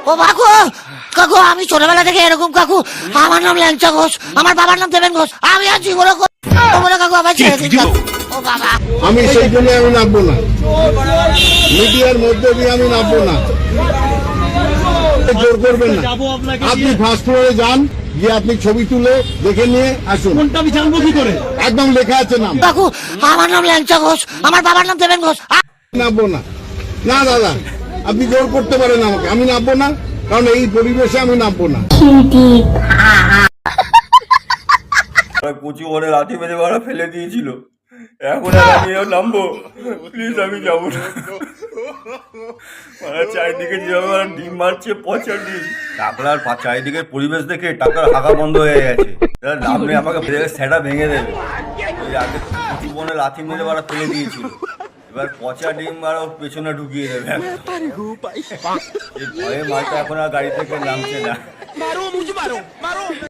ও কাকু, কাকু আমি ছোটবেলা থেকে এরকম কাকু, আমার নাম ল্যাংচা ঘোষ, আমার বাবার নাম দেবেন ঘোষ, আমি আর জীবনে বলে কাকু আমার ছেড়ে দিন কাকু। ও বাবা, আমি সেই জন্য আমি নামবো না, মিডিয়ার মধ্যে দিয়ে আমি নামবো না, জোর করবেন না। আপনি ফার্স্ট ফ্লোরে যান, গিয়ে আপনি ছবি তুলে দেখে নিয়ে আসুন। কোনটা আমি জানবো কি করে? একদম লেখা আছে নাম। কাকু আমার নাম ল্যাংচা ঘোষ, আমার বাবার নাম দেবেন ঘোষ। নামবো না, না দাদা, আপনি জোর করতে পারেন আমাকে, আমি নামবো না, কারণ এই পরিবেশে আমি নামবো না। কচু বনে লাথি মেরে মারা ফেলে দিয়েছিল, এখন আর আমিও নামবো? প্লিজ আমি যাবো না। চারিদিকে যেভাবে ওরা ডিম মারছে, পচা ডিম, টাকলার চারিদিকের পরিবেশ দেখে টাকলার হাঁকা বন্ধ হয়ে গেছে। নামলে আমাকে সেটা ভেঙে দেবে। ওই আগে কচু বনে লাথি মেরে মারা ফেলে দিয়েছিল, এবার পচা ডিম আর ওর পেছনে ঢুকিয়ে দেবে। এই ভয়ে মালটা এখন আর গাড়ি থেকে নামছে না।